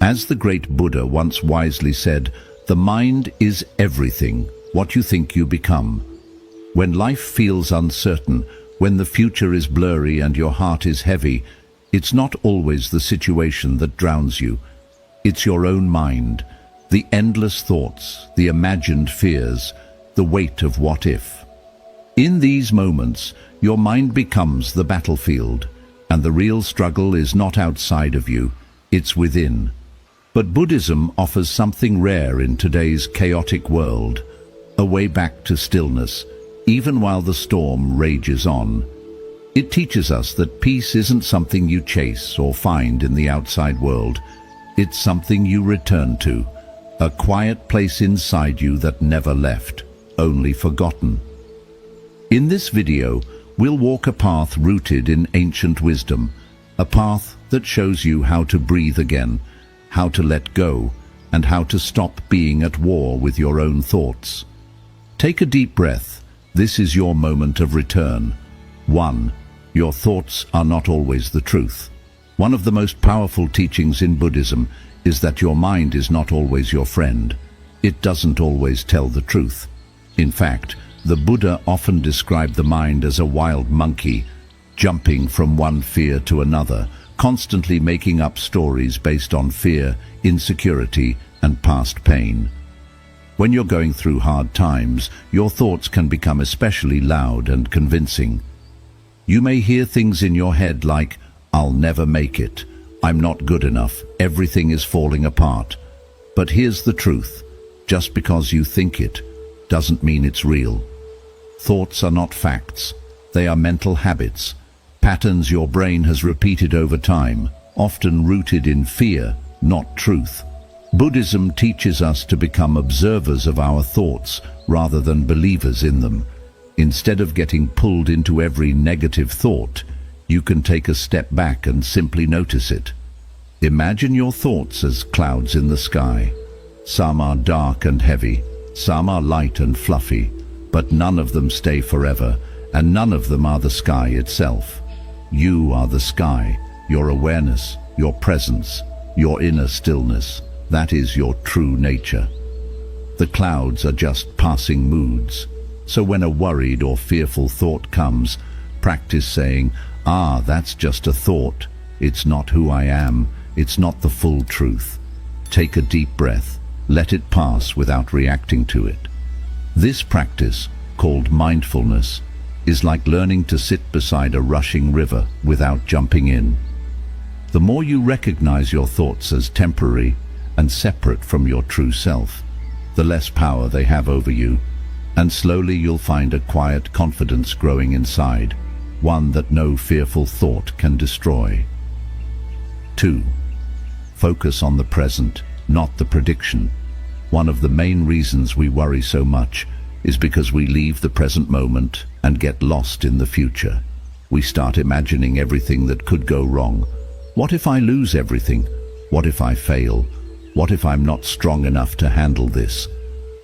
As the great Buddha once wisely said, the mind is everything, what you think you become. When life feels uncertain, when the future is blurry and your heart is heavy, it's not always the situation that drowns you. It's your own mind, the endless thoughts, the imagined fears, the weight of what if. In these moments, your mind becomes the battlefield, and the real struggle is not outside of you, it's within. But Buddhism offers something rare in today's chaotic world, a way back to stillness, even while the storm rages on. It teaches us that peace isn't something you chase or find in the outside world. It's something you return to, a quiet place inside you that never left, only forgotten. In this video, we'll walk a path rooted in ancient wisdom, a path that shows you how to breathe again, how to let go, and how to stop being at war with your own thoughts. Take a deep breath. This is your moment of return. 1. Your thoughts are not always the truth. One of the most powerful teachings in Buddhism is that your mind is not always your friend. It doesn't always tell the truth. In fact, the Buddha often described the mind as a wild monkey, jumping from one fear to another, constantly making up stories based on fear, insecurity, and past pain. When you're going through hard times, your thoughts can become especially loud and convincing. You may hear things in your head like, "I'll never make it," "I'm not good enough," "Everything is falling apart." But here's the truth. Just because you think it doesn't mean it's real. Thoughts are not facts. They are mental habits, patterns your brain has repeated over time, often rooted in fear, not truth. Buddhism teaches us to become observers of our thoughts rather than believers in them. Instead of getting pulled into every negative thought, you can take a step back and simply notice it. Imagine your thoughts as clouds in the sky. Some are dark and heavy, some are light and fluffy, but none of them stay forever, and none of them are the sky itself. You are the sky, your awareness, your presence, your inner stillness. That is your true nature. The clouds are just passing moods. So when a worried or fearful thought comes, practice saying, that's just a thought. It's not who I am. It's not the full truth. Take a deep breath. Let it pass without reacting to it. This practice, called mindfulness, is like learning to sit beside a rushing river without jumping in. The more you recognize your thoughts as temporary and separate from your true self, the less power they have over you, and slowly you'll find a quiet confidence growing inside, one that no fearful thought can destroy. 2. Focus on the present, not the prediction. One of the main reasons we worry so much is because we leave the present moment and get lost in the future. We start imagining everything that could go wrong. What if I lose everything? What if I fail? What if I'm not strong enough to handle this?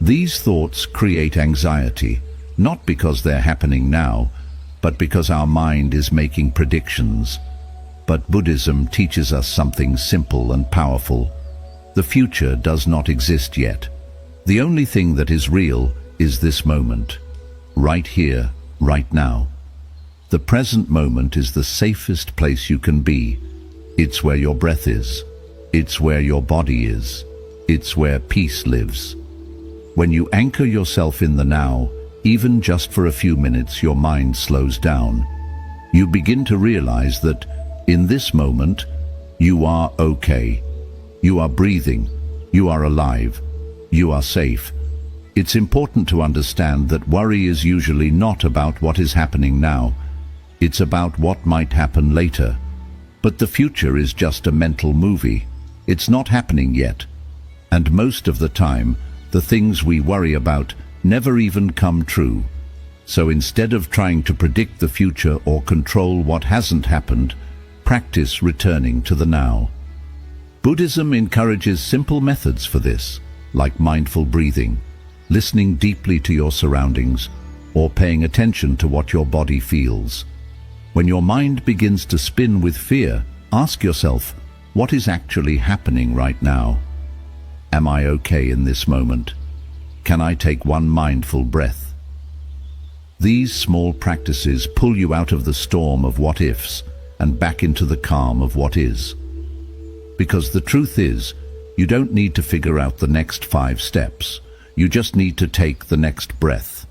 These thoughts create anxiety, not because they're happening now, but because our mind is making predictions. But Buddhism teaches us something simple and powerful. The future does not exist yet. The only thing that is real is this moment, right here, right now. The present moment is the safest place you can be. It's where your breath is. It's where your body is. It's where peace lives. When you anchor yourself in the now, even just for a few minutes, your mind slows down. You begin to realize that in this moment, you are okay. You are breathing. You are alive. You are safe. It's important to understand that worry is usually not about what is happening now. It's about what might happen later. But the future is just a mental movie. It's not happening yet. And most of the time, the things we worry about never even come true. So instead of trying to predict the future or control what hasn't happened, practice returning to the now. Buddhism encourages simple methods for this, like mindful breathing, listening deeply to your surroundings, or paying attention to what your body feels. When your mind begins to spin with fear, ask yourself, What is actually happening right now? Am I okay in this moment? Can I take one mindful breath? These small practices pull you out of the storm of what-ifs and back into the calm of what is. Because the truth is, you don't need to figure out the next 5 steps. You just need to take the next breath.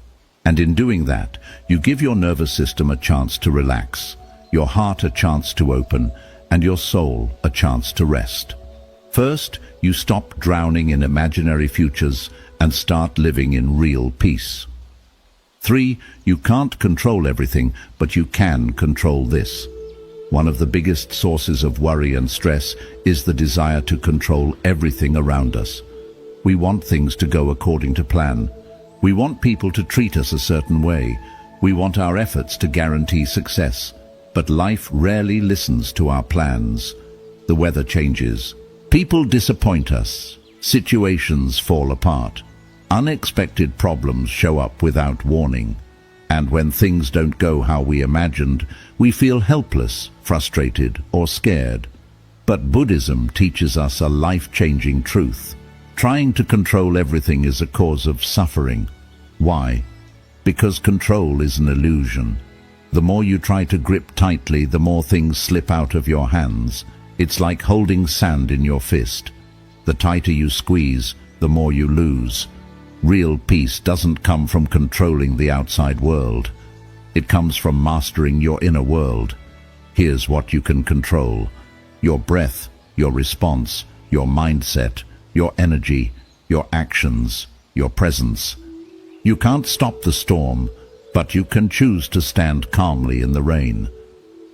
And in doing that, you give your nervous system a chance to relax, your heart a chance to open, and your soul a chance to rest. First, you stop drowning in imaginary futures and start living in real peace. 3, you can't control everything, but you can control this. One of the biggest sources of worry and stress is the desire to control everything around us. We want things to go according to plan. We want people to treat us a certain way. We want our efforts to guarantee success. But life rarely listens to our plans. The weather changes. People disappoint us. Situations fall apart. Unexpected problems show up without warning. And when things don't go how we imagined, we feel helpless, frustrated, or scared. But Buddhism teaches us a life-changing truth. Trying to control everything is a cause of suffering. Why? Because control is an illusion. The more you try to grip tightly, the more things slip out of your hands. It's like holding sand in your fist. The tighter you squeeze, the more you lose. Real peace doesn't come from controlling the outside world. It comes from mastering your inner world. Here's what you can control: your breath, your response, your mindset, your energy, your actions, your presence. You can't stop the storm, but you can choose to stand calmly in the rain.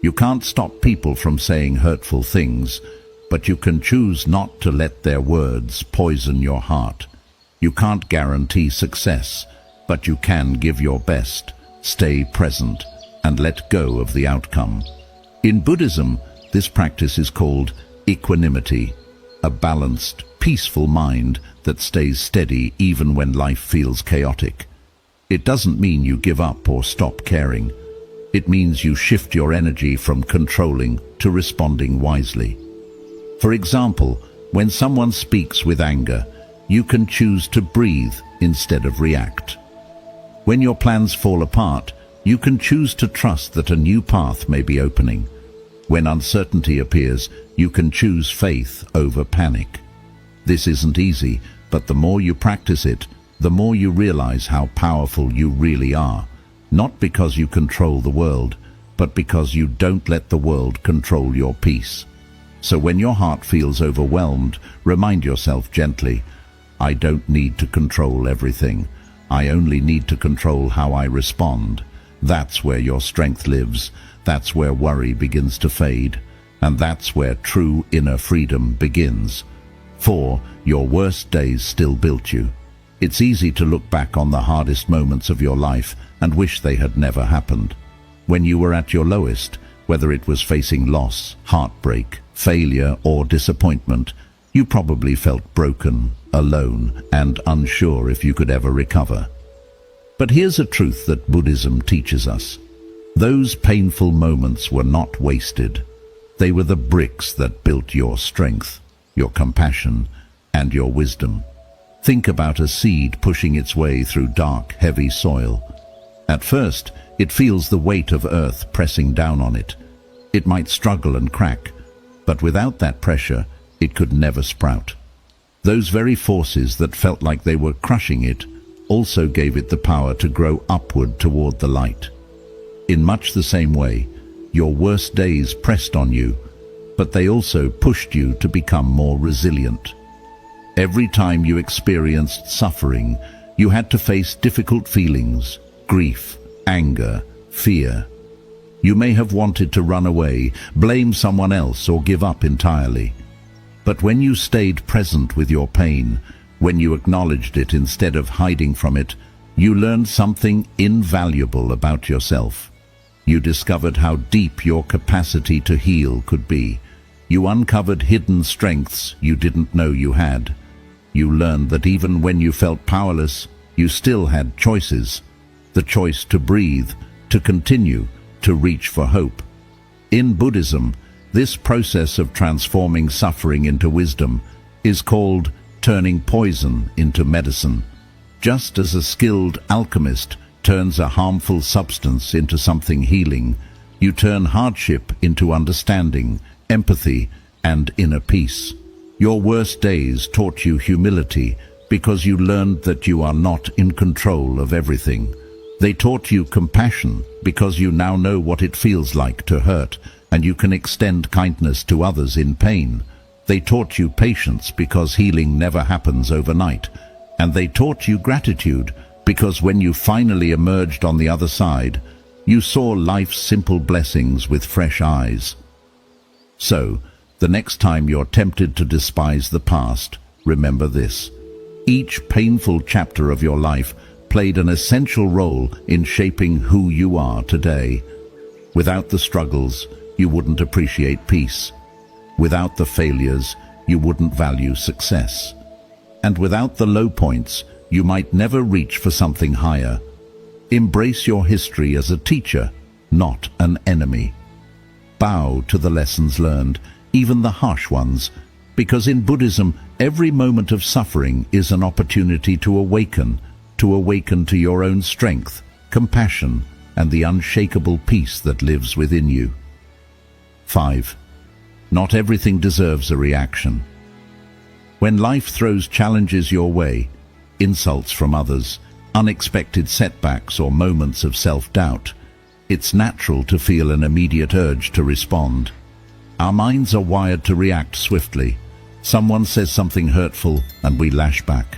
You can't stop people from saying hurtful things, but you can choose not to let their words poison your heart. You can't guarantee success, but you can give your best, stay present, and let go of the outcome. In Buddhism, this practice is called equanimity, a balanced, peaceful mind that stays steady even when life feels chaotic. It doesn't mean you give up or stop caring. It means you shift your energy from controlling to responding wisely. For example, when someone speaks with anger, you can choose to breathe instead of react. When your plans fall apart, you can choose to trust that a new path may be opening. When uncertainty appears, you can choose faith over panic. This isn't easy, but the more you practice it, the more you realize how powerful you really are. Not because you control the world, but because you don't let the world control your peace. So when your heart feels overwhelmed, remind yourself gently, I don't need to control everything. I only need to control how I respond. That's where your strength lives. That's where worry begins to fade. And that's where true inner freedom begins. For your worst days still built you. It's easy to look back on the hardest moments of your life and wish they had never happened. When you were at your lowest, whether it was facing loss, heartbreak, failure, or disappointment, you probably felt broken, alone, and unsure if you could ever recover. But here's a truth that Buddhism teaches us. Those painful moments were not wasted. They were the bricks that built your strength, your compassion, and your wisdom. Think about a seed pushing its way through dark, heavy soil. At first, it feels the weight of earth pressing down on it. It might struggle and crack, but without that pressure, it could never sprout. Those very forces that felt like they were crushing it also gave it the power to grow upward toward the light. In much the same way, your worst days pressed on you, but they also pushed you to become more resilient. Every time you experienced suffering, you had to face difficult feelings, grief, anger, fear. You may have wanted to run away, blame someone else, or give up entirely. But when you stayed present with your pain, when you acknowledged it instead of hiding from it, you learned something invaluable about yourself. You discovered how deep your capacity to heal could be. You uncovered hidden strengths you didn't know you had. You learned that even when you felt powerless, you still had choices. The choice to breathe, to continue, to reach for hope. In Buddhism, This process of transforming suffering into wisdom is called turning poison into medicine. Just as a skilled alchemist turns a harmful substance into something healing, you turn hardship into understanding, empathy, and inner peace. Your worst days taught you humility because you learned that you are not in control of everything. They taught you compassion because you now know what it feels like to hurt, and you can extend kindness to others in pain. They taught you patience because healing never happens overnight. And they taught you gratitude because when you finally emerged on the other side, you saw life's simple blessings with fresh eyes. So, the next time you're tempted to despise the past, remember this. Each painful chapter of your life played an essential role in shaping who you are today. Without the struggles, you wouldn't appreciate peace. Without the failures, you wouldn't value success. And without the low points, you might never reach for something higher. Embrace your history as a teacher, not an enemy. Bow to the lessons learned, even the harsh ones, because in Buddhism, every moment of suffering is an opportunity to awaken to your own strength, compassion, and the unshakable peace that lives within you. 5. Not everything deserves a reaction. When life throws challenges your way, insults from others, unexpected setbacks or moments of self-doubt, it's natural to feel an immediate urge to respond. Our minds are wired to react swiftly. Someone says something hurtful and we lash back.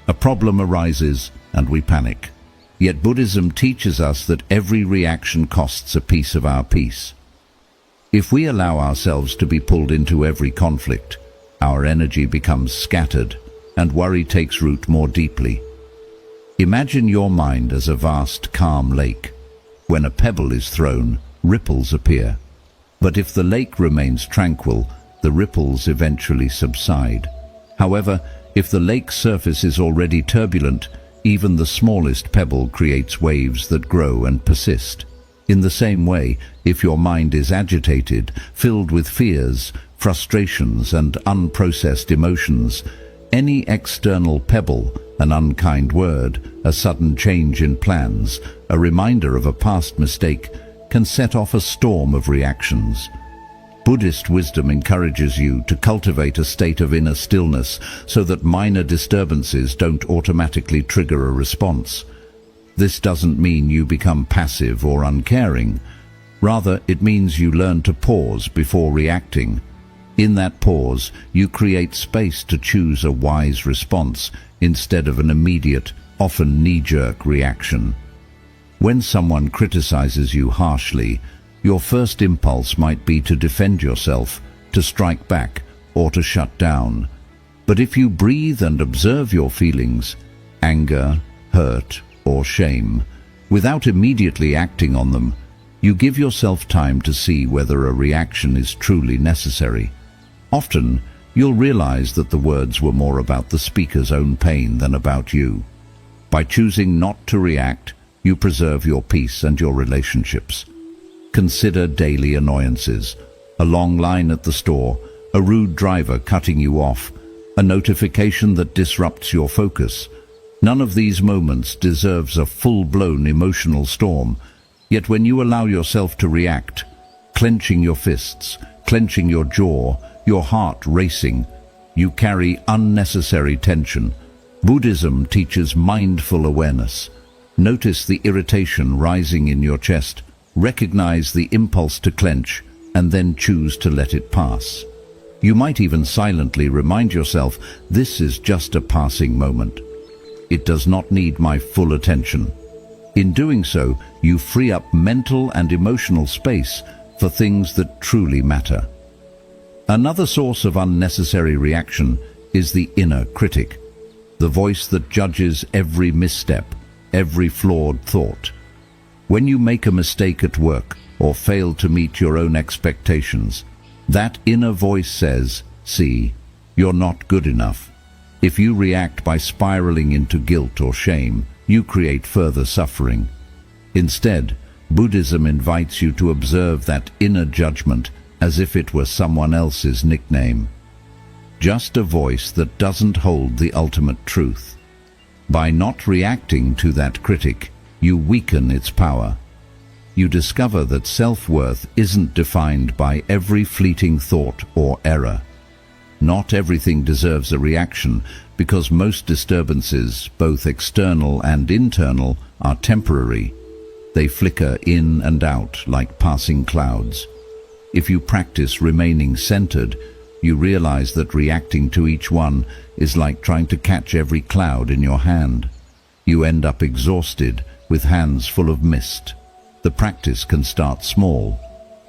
A problem arises and we panic. Yet Buddhism teaches us that every reaction costs a piece of our peace. If we allow ourselves to be pulled into every conflict, our energy becomes scattered and worry takes root more deeply. Imagine your mind as a vast, calm lake. When a pebble is thrown, ripples appear. But if the lake remains tranquil, the ripples eventually subside. However, if the lake's surface is already turbulent, even the smallest pebble creates waves that grow and persist. In the same way, if your mind is agitated, filled with fears, frustrations, and unprocessed emotions, any external pebble, an unkind word, a sudden change in plans, a reminder of a past mistake, can set off a storm of reactions. Buddhist wisdom encourages you to cultivate a state of inner stillness so that minor disturbances don't automatically trigger a response. This doesn't mean you become passive or uncaring. Rather, it means you learn to pause before reacting. In that pause, you create space to choose a wise response instead of an immediate, often knee-jerk reaction. When someone criticizes you harshly, your first impulse might be to defend yourself, to strike back, or to shut down. But if you breathe and observe your feelings, anger, hurt, or shame, without immediately acting on them, you give yourself time to see whether a reaction is truly necessary. Often, you'll realize that the words were more about the speaker's own pain than about you. By choosing not to react, you preserve your peace and your relationships. Consider daily annoyances: a long line at the store, a rude driver cutting you off, a notification that disrupts your focus. None of these moments deserves a full-blown emotional storm, yet when you allow yourself to react, clenching your fists, clenching your jaw, your heart racing, you carry unnecessary tension. Buddhism teaches mindful awareness. Notice the irritation rising in your chest, recognize the impulse to clench, and then choose to let it pass. You might even silently remind yourself, this is just a passing moment. It does not need my full attention. In doing so, you free up mental and emotional space for things that truly matter. Another source of unnecessary reaction is the inner critic, the voice that judges every misstep, every flawed thought. When you make a mistake at work or fail to meet your own expectations, that inner voice says, "See, you're not good enough." If you react by spiraling into guilt or shame, you create further suffering. Instead, Buddhism invites you to observe that inner judgment as if it were someone else's nickname. Just a voice that doesn't hold the ultimate truth. By not reacting to that critic, you weaken its power. You discover that self-worth isn't defined by every fleeting thought or error. Not everything deserves a reaction, because most disturbances, both external and internal, are temporary. They flicker in and out like passing clouds. If you practice remaining centered, you realize that reacting to each one is like trying to catch every cloud in your hand. You end up exhausted, with hands full of mist. The practice can start small.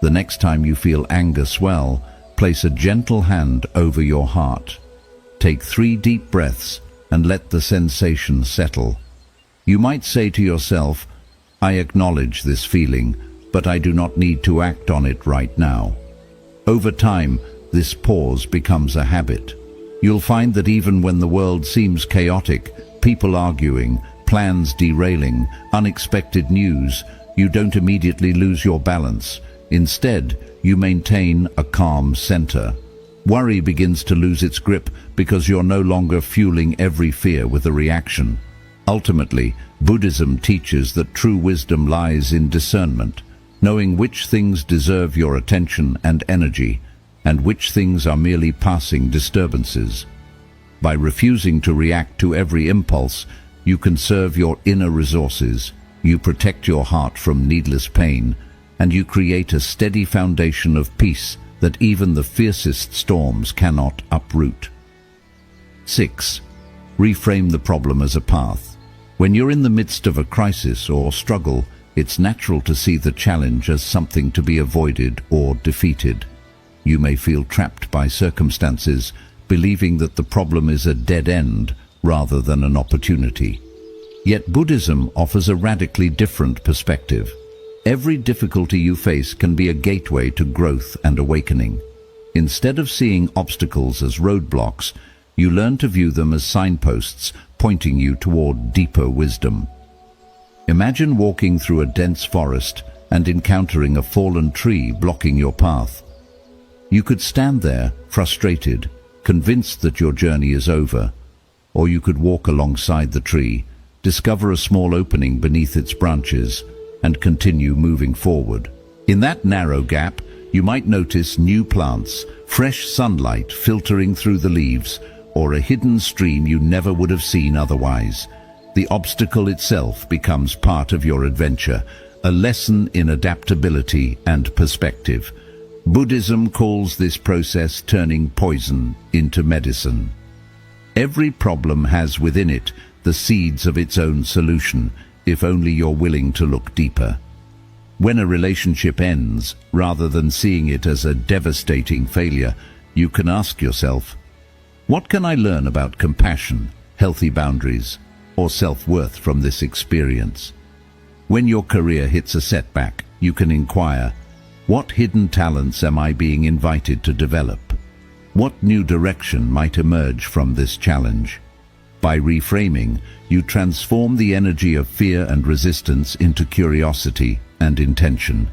The next time you feel anger swell, place a gentle hand over your heart. Take 3 deep breaths and let the sensation settle. You might say to yourself, "I acknowledge this feeling, but I do not need to act on it right now." Over time, this pause becomes a habit. You'll find that even when the world seems chaotic, people arguing, plans derailing, unexpected news, you don't immediately lose your balance. Instead, you maintain a calm center. Worry begins to lose its grip because you're no longer fueling every fear with a reaction. Ultimately, Buddhism teaches that true wisdom lies in discernment, knowing which things deserve your attention and energy, and which things are merely passing disturbances. By refusing to react to every impulse, you conserve your inner resources, you protect your heart from needless pain, and you create a steady foundation of peace that even the fiercest storms cannot uproot. 6. Reframe the problem as a path. When you're in the midst of a crisis or struggle, it's natural to see the challenge as something to be avoided or defeated. You may feel trapped by circumstances, believing that the problem is a dead end rather than an opportunity. Yet Buddhism offers a radically different perspective. Every difficulty you face can be a gateway to growth and awakening. Instead of seeing obstacles as roadblocks, you learn to view them as signposts pointing you toward deeper wisdom. Imagine walking through a dense forest and encountering a fallen tree blocking your path. You could stand there, frustrated, convinced that your journey is over, or you could walk alongside the tree, discover a small opening beneath its branches, and continue moving forward. In that narrow gap, you might notice new plants, fresh sunlight filtering through the leaves, or a hidden stream you never would have seen otherwise. The obstacle itself becomes part of your adventure, a lesson in adaptability and perspective. Buddhism calls this process turning poison into medicine. Every problem has within it the seeds of its own solution, if only you're willing to look deeper. When a relationship ends, rather than seeing it as a devastating failure, you can ask yourself, what can I learn about compassion, healthy boundaries, or self-worth from this experience? When your career hits a setback, you can inquire, what hidden talents am I being invited to develop? What new direction might emerge from this challenge? By reframing, you transform the energy of fear and resistance into curiosity and intention.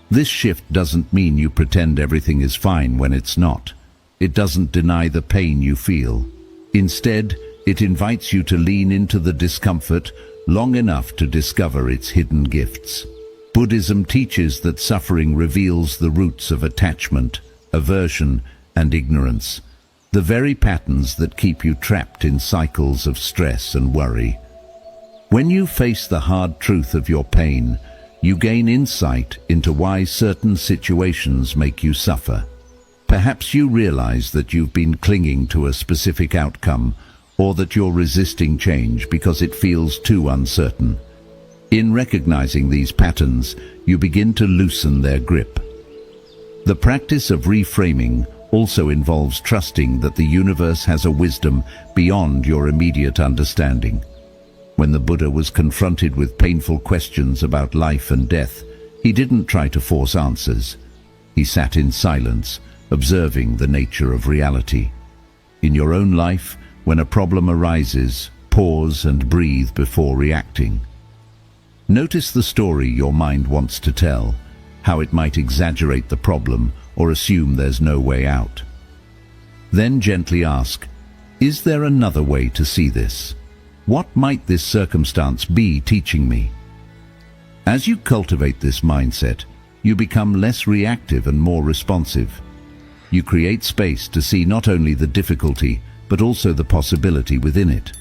This shift doesn't mean you pretend everything is fine when it's not. It doesn't deny the pain you feel. Instead, it invites you to lean into the discomfort long enough to discover its hidden gifts. Buddhism teaches that suffering reveals the roots of attachment, aversion, and ignorance, the very patterns that keep you trapped in cycles of stress and worry. When you face the hard truth of your pain, you gain insight into why certain situations make you suffer. Perhaps you realize that you've been clinging to a specific outcome, or that you're resisting change because it feels too uncertain. In recognizing these patterns, you begin to loosen their grip. The practice of reframing also involves trusting that the universe has a wisdom beyond your immediate understanding. When the Buddha was confronted with painful questions about life and death, he didn't try to force answers. He sat in silence, observing the nature of reality. In your own life, when a problem arises, pause and breathe before reacting. Notice the story your mind wants to tell, how it might exaggerate the problem or assume there's no way out. Then gently ask, is there another way to see this? What might this circumstance be teaching me? As you cultivate this mindset, you become less reactive and more responsive. You create space to see not only the difficulty, but also the possibility within it.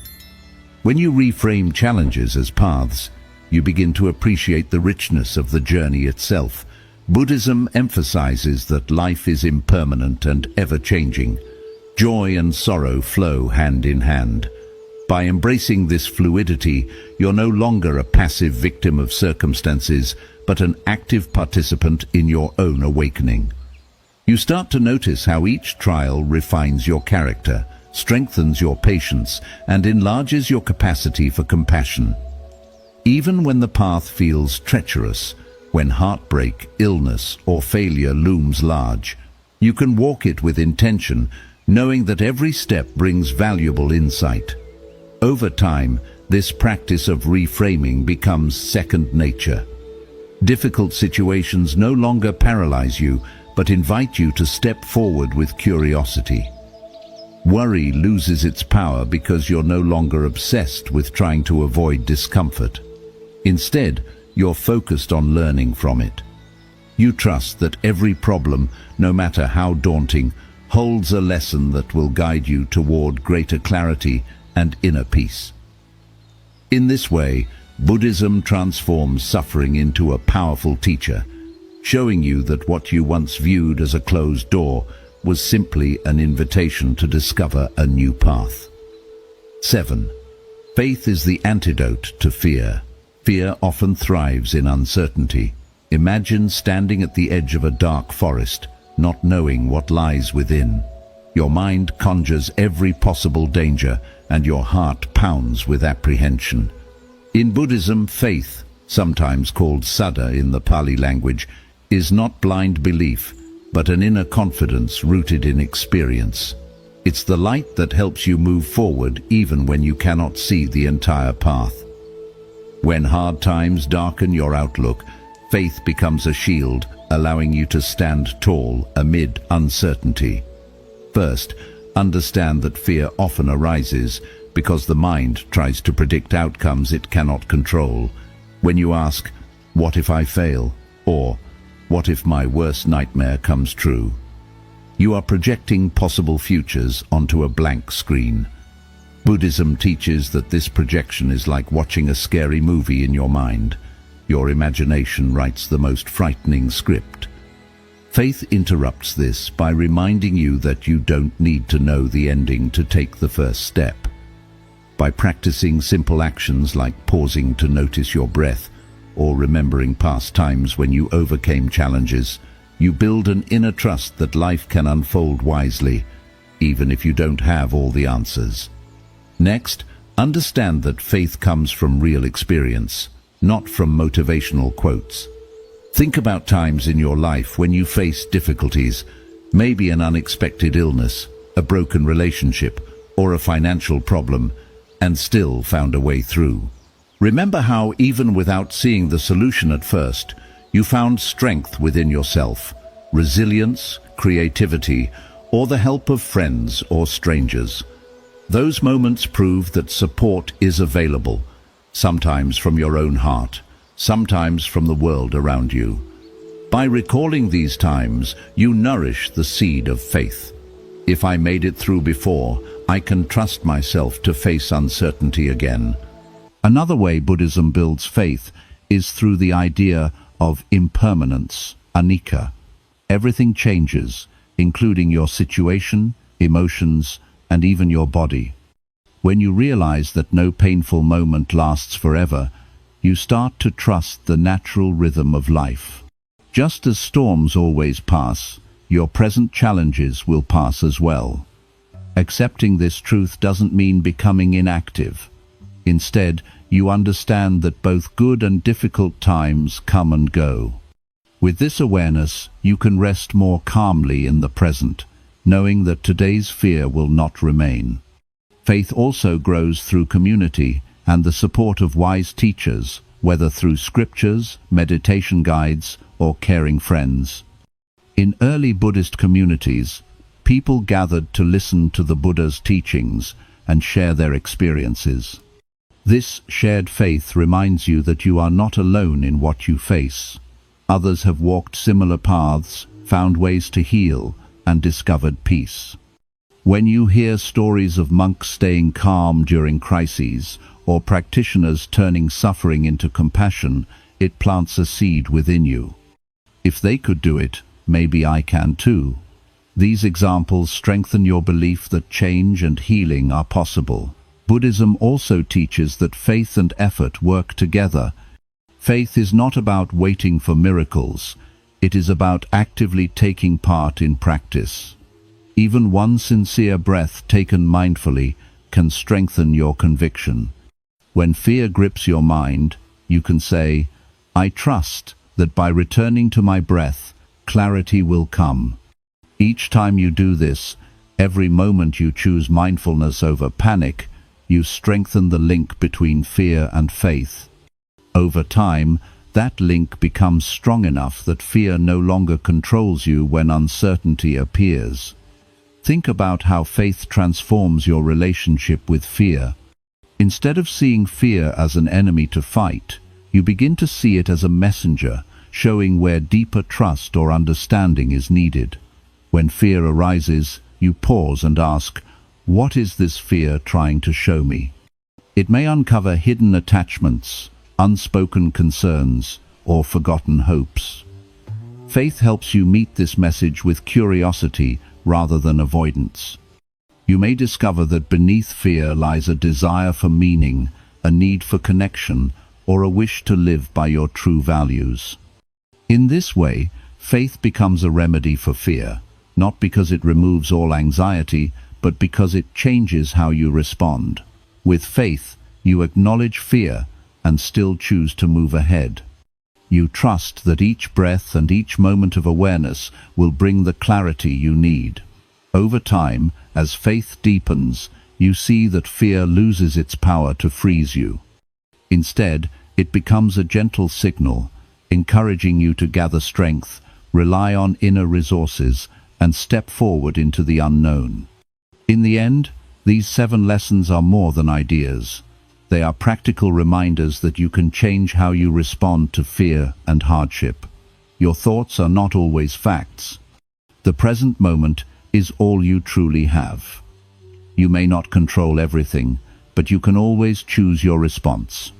When you reframe challenges as paths, you begin to appreciate the richness of the journey itself. Buddhism emphasizes that life is impermanent and ever-changing. Joy and sorrow flow hand in hand. By embracing this fluidity, you're no longer a passive victim of circumstances, but an active participant in your own awakening. You start to notice how each trial refines your character, strengthens your patience, and enlarges your capacity for compassion. Even when the path feels treacherous, when heartbreak, illness, or failure looms large, you can walk it with intention, knowing that every step brings valuable insight. Over time, this practice of reframing becomes second nature. Difficult situations no longer paralyze you, but invite you to step forward with curiosity. Worry loses its power because you're no longer obsessed with trying to avoid discomfort. Instead, you're focused on learning from it. You trust that every problem, no matter how daunting, holds a lesson that will guide you toward greater clarity and inner peace. In this way, Buddhism transforms suffering into a powerful teacher, showing you that what you once viewed as a closed door was simply an invitation to discover a new path. 7. Faith is the antidote to fear. Fear often thrives in uncertainty. Imagine standing at the edge of a dark forest, not knowing what lies within. Your mind conjures every possible danger, and your heart pounds with apprehension. In Buddhism, faith, sometimes called saddha in the Pali language, is not blind belief, but an inner confidence rooted in experience. It's the light that helps you move forward even when you cannot see the entire path. When hard times darken your outlook, faith becomes a shield, allowing you to stand tall amid uncertainty. First, understand that fear often arises because the mind tries to predict outcomes it cannot control. When you ask, "What if I fail?" or "What if my worst nightmare comes true?" you are projecting possible futures onto a blank screen. Buddhism teaches that this projection is like watching a scary movie in your mind. Your imagination writes the most frightening script. Faith interrupts this by reminding you that you don't need to know the ending to take the first step. By practicing simple actions like pausing to notice your breath or remembering past times when you overcame challenges, you build an inner trust that life can unfold wisely, even if you don't have all the answers. Next, understand that faith comes from real experience, not from motivational quotes. Think about times in your life when you faced difficulties, maybe an unexpected illness, a broken relationship, or a financial problem, and still found a way through. Remember how, even without seeing the solution at first, you found strength within yourself, resilience, creativity, or the help of friends or strangers. Those moments prove that support is available, sometimes from your own heart, sometimes from the world around you. By recalling these times, you nourish the seed of faith. If I made it through before, I can trust myself to face uncertainty again. Another way Buddhism builds faith is through the idea of impermanence, anicca. Everything changes, including your situation, emotions, and even your body. When you realize that no painful moment lasts forever, you start to trust the natural rhythm of life. Just as storms always pass, your present challenges will pass as well. Accepting this truth doesn't mean becoming inactive. Instead, you understand that both good and difficult times come and go. With this awareness, you can rest more calmly in the present, knowing that today's fear will not remain. Faith also grows through community and the support of wise teachers, whether through scriptures, meditation guides, or caring friends. In early Buddhist communities, people gathered to listen to the Buddha's teachings and share their experiences. This shared faith reminds you that you are not alone in what you face. Others have walked similar paths, found ways to heal, and discovered peace. When you hear stories of monks staying calm during crises, or practitioners turning suffering into compassion, it plants a seed within you. If they could do it, maybe I can too. These examples strengthen your belief that change and healing are possible. Buddhism also teaches that faith and effort work together. Faith is not about waiting for miracles. It is about actively taking part in practice. Even one sincere breath taken mindfully can strengthen your conviction. When fear grips your mind, you can say, "I trust that by returning to my breath, clarity will come." Each time you do this, every moment you choose mindfulness over panic, you strengthen the link between fear and faith. Over time, that link becomes strong enough that fear no longer controls you when uncertainty appears. Think about how faith transforms your relationship with fear. Instead of seeing fear as an enemy to fight, you begin to see it as a messenger, showing where deeper trust or understanding is needed. When fear arises, you pause and ask, "What is this fear trying to show me?" It may uncover hidden attachments, unspoken concerns, or forgotten hopes. Faith helps you meet this message with curiosity rather than avoidance. You may discover that beneath fear lies a desire for meaning, a need for connection, or a wish to live by your true values. In this way, faith becomes a remedy for fear, not because it removes all anxiety, but because it changes how you respond. With faith, you acknowledge fear and still choose to move ahead. You trust that each breath and each moment of awareness will bring the clarity you need. Over time, as faith deepens, you see that fear loses its power to freeze you. Instead, it becomes a gentle signal, encouraging you to gather strength, rely on inner resources, and step forward into the unknown. In the end, these 7 lessons are more than ideas. They are practical reminders that you can change how you respond to fear and hardship. Your thoughts are not always facts. The present moment is all you truly have. You may not control everything, but you can always choose your response.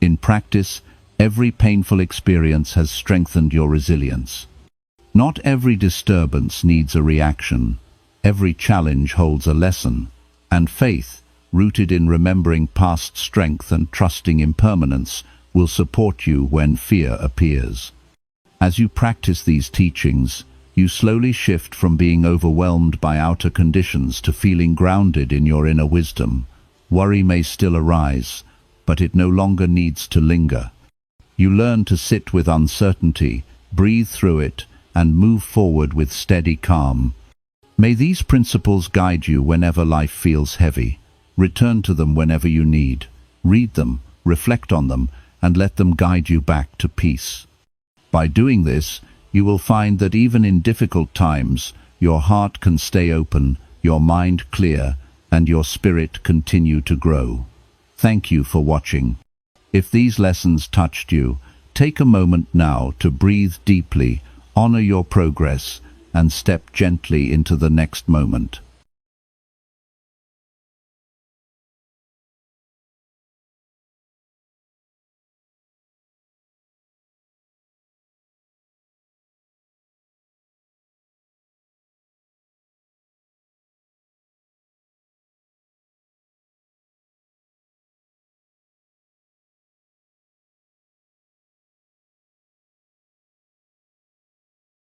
In practice, every painful experience has strengthened your resilience. Not every disturbance needs a reaction. Every challenge holds a lesson, and faith, rooted in remembering past strength and trusting impermanence, will support you when fear appears. As you practice these teachings, you slowly shift from being overwhelmed by outer conditions to feeling grounded in your inner wisdom. Worry may still arise, but it no longer needs to linger. You learn to sit with uncertainty, breathe through it, and move forward with steady calm. May these principles guide you whenever life feels heavy. Return to them whenever you need. Read them, reflect on them, and let them guide you back to peace. By doing this, you will find that even in difficult times, your heart can stay open, your mind clear, and your spirit continue to grow. Thank you for watching. If these lessons touched you, take a moment now to breathe deeply, honor your progress, and step gently into the next moment.